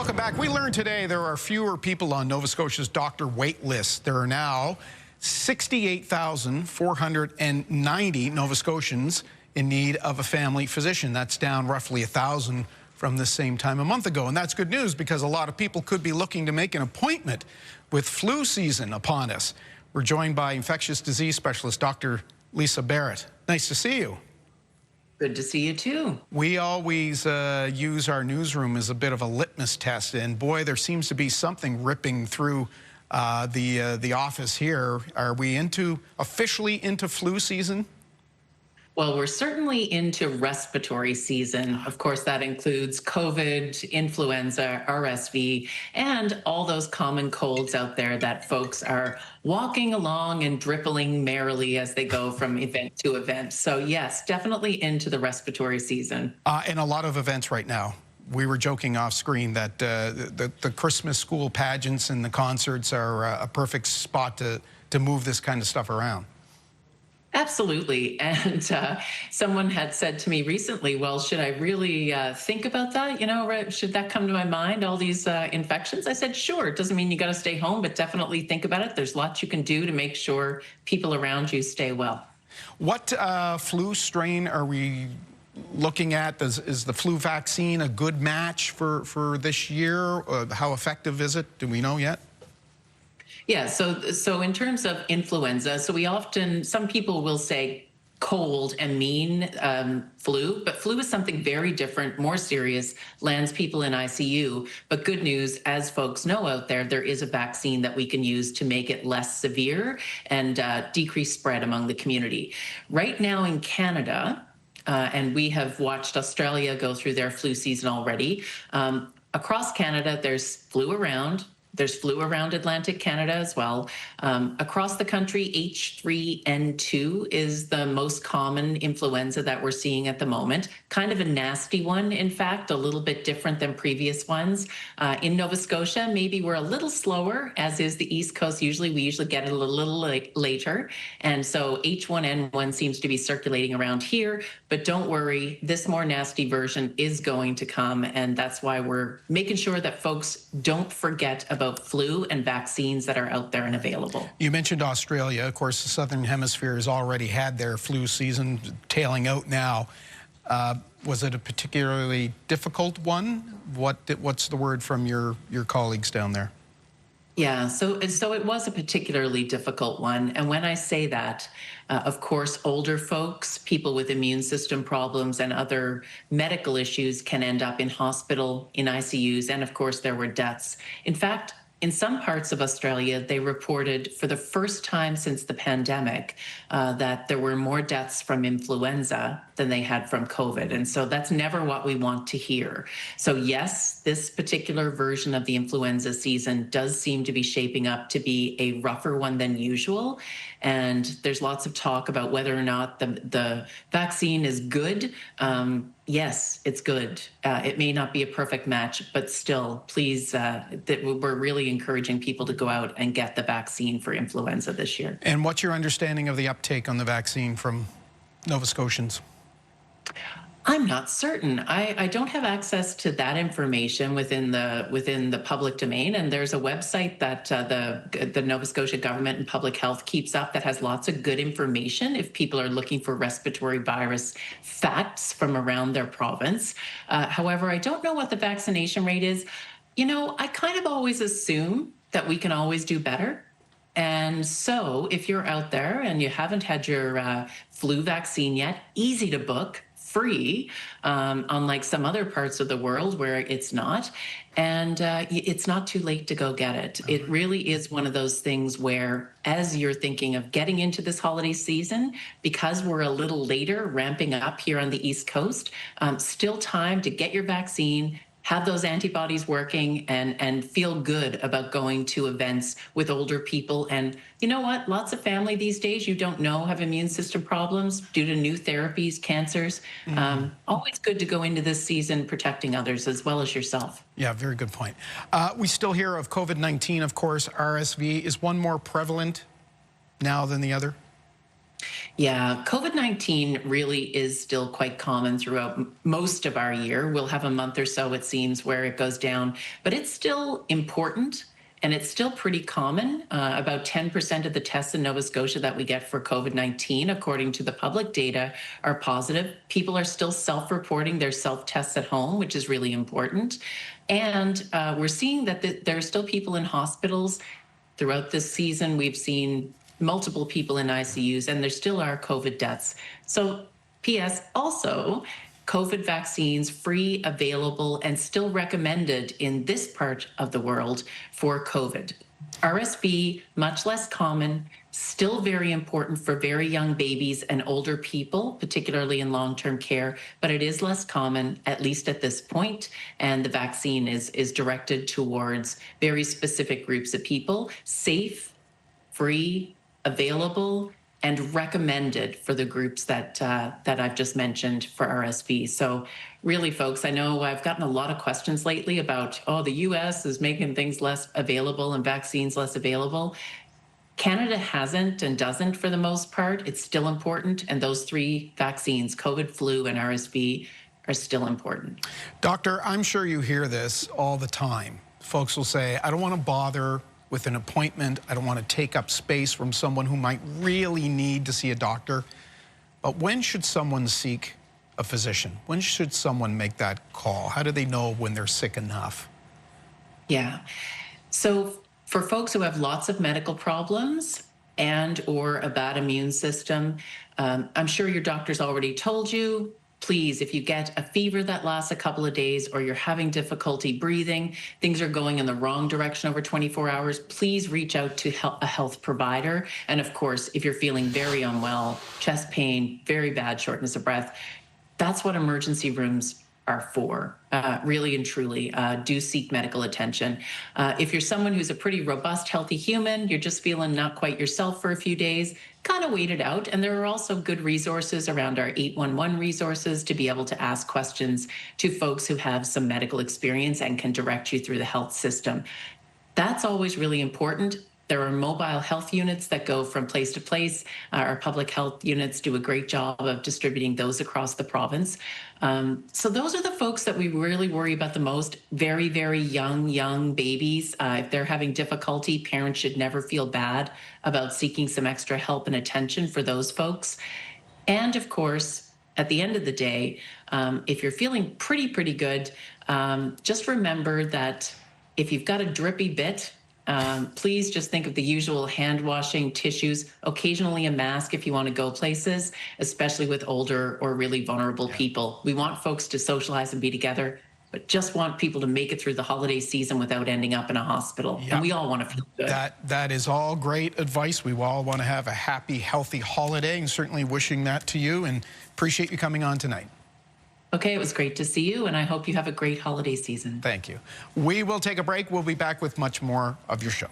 Welcome back. We learned today there are fewer people on Nova Scotia's doctor wait list. There are now 68,490 Nova Scotians in need of a family physician. That's down roughly 1,000 from the same time a month ago. And that's good news because a lot of people could be looking to make an appointment with flu season upon us. We're joined by infectious disease specialist Dr. Lisa Barrett. Nice to see you. Good to see you too. We always use our newsroom as a bit of a litmus test, and boy, there seems to be something ripping through the office here. Are we officially into flu season? Well, we're certainly into respiratory season. Of course, that includes COVID, influenza, RSV, and all those common colds out there that folks are walking along and dripping merrily as they go from event to event. So yes, definitely into the respiratory season. And a lot of events right now. We were joking off screen that the Christmas school pageants and the concerts are a perfect spot to move this kind of stuff around. Absolutely. And someone had said to me recently, well, should I really think about that? You know, should that come to my mind, all these infections? I said, sure. It doesn't mean you got to stay home, but definitely think about it. There's lots you can do to make sure people around you stay well. What flu strain are we looking at? Is the flu vaccine a good match for this year? How effective is it? Do we know yet? Yeah, so in terms of influenza, some people will say cold and mean flu, but flu is something very different, more serious, lands people in ICU. But good news, as folks know out there, there is a vaccine that we can use to make it less severe and decrease spread among the community. Right now in Canada, and we have watched Australia go through their flu season already, across Canada, there's flu around. There's flu around Atlantic Canada as well. Across the country, H3N2 is the most common influenza that we're seeing at the moment. Kind of a nasty one, in fact, a little bit different than previous ones. In Nova Scotia, maybe we're a little slower, as is the East Coast. We usually get it a little later. And so H1N1 seems to be circulating around here. But don't worry, this more nasty version is going to come. And that's why we're making sure that folks don't forget about flu and vaccines that are out there and available. You mentioned Australia. Of course, the Southern Hemisphere has already had their flu season tailing out now. Was it a particularly difficult one? What's the word from your colleagues down there? Yeah, so it was a particularly difficult one. And when I say that, of course, older folks, people with immune system problems and other medical issues can end up in hospital, in ICUs, and of course, there were deaths. In fact, in some parts of Australia, they reported for the first time since the pandemic that there were more deaths from influenza than they had from COVID. And so that's never what we want to hear. So yes, this particular version of the influenza season does seem to be shaping up to be a rougher one than usual. And there's lots of talk about whether or not the vaccine is good. Yes, it's good. It may not be a perfect match, but still, please, we're really encouraging people to go out and get the vaccine for influenza this year. And what's your understanding of the uptake on the vaccine from Nova Scotians? I'm not certain. I don't have access to that information within the public domain. And there's a website that the Nova Scotia government and public health keeps up that has lots of good information if people are looking for respiratory virus facts from around their province. However, I don't know what the vaccination rate is. You know, I kind of always assume that we can always do better. And so if you're out there and you haven't had your flu vaccine yet, easy to book, free, unlike some other parts of the world where it's not. And it's not too late to go get it. It really is one of those things where, as you're thinking of getting into this holiday season, because we're a little later ramping up here on the East Coast, still time to get your vaccine, have those antibodies working, and feel good about going to events with older people. And you know what? Lots of family these days, you don't know, have immune system problems due to new therapies, cancers. Always good to go into this season protecting others as well as yourself. Yeah, very good point. We still hear of COVID-19, of course. RSV, is one more prevalent now than the other? Yeah, COVID-19 really is still quite common throughout most of our year. We'll have a month or so, it seems, where it goes down, but it's still important and it's still pretty common. About 10% of the tests in Nova Scotia that we get for COVID-19, according to the public data, are positive. People are still self-reporting their self-tests at home, which is really important. And we're seeing that there are still people in hospitals. Throughout this season, we've seen multiple people in ICUs, and there still are COVID deaths. So, P.S. also, COVID vaccines free, available, and still recommended in this part of the world for COVID. RSV, much less common, still very important for very young babies and older people, particularly in long-term care, but it is less common, at least at this point, and the vaccine is directed towards very specific groups of people, safe, free, available, and recommended for the groups that I've just mentioned for RSV. So really, folks, I know I've gotten a lot of questions lately about, oh, the US is making things less available and vaccines less available. Canada hasn't and doesn't for the most part. It's still important. And those three vaccines, COVID, flu, and RSV, are still important. Doctor, I'm sure you hear this all the time. Folks will say, I don't want to bother with an appointment. I don't want to take up space from someone who might really need to see a doctor. But when should someone seek a physician? When should someone make that call? How do they know when they're sick enough? Yeah. So for folks who have lots of medical problems and or a bad immune system, I'm sure your doctor's already told you, please, if you get a fever that lasts a couple of days or you're having difficulty breathing, things are going in the wrong direction over 24 hours, please reach out to a health provider. And of course, if you're feeling very unwell, chest pain, very bad shortness of breath, that's what emergency rooms are for, really and truly. Do seek medical attention. If you're someone who's a pretty robust, healthy human, you're just feeling not quite yourself for a few days, kind of wait it out. And there are also good resources around our 811 resources to be able to ask questions to folks who have some medical experience and can direct you through the health system. That's always really important. There are mobile health units that go from place to place. Our public health units do a great job of distributing those across the province. So those are the folks that we really worry about the most. Very, very young babies. If they're having difficulty, parents should never feel bad about seeking some extra help and attention for those folks. And of course, at the end of the day, if you're feeling pretty good, just remember that if you've got a drippy bit, please just think of the usual hand washing, tissues, occasionally a mask if you want to go places, especially with older or really vulnerable people. We want folks to socialize and be together, but just want people to make it through the holiday season without ending up in a hospital. And we all want to feel good. That is all great advice. We all want to have a happy, healthy holiday, and certainly wishing that to you, and appreciate you coming on tonight. Okay, it was great to see you, and I hope you have a great holiday season. Thank you. We will take a break. We'll be back with much more of your show.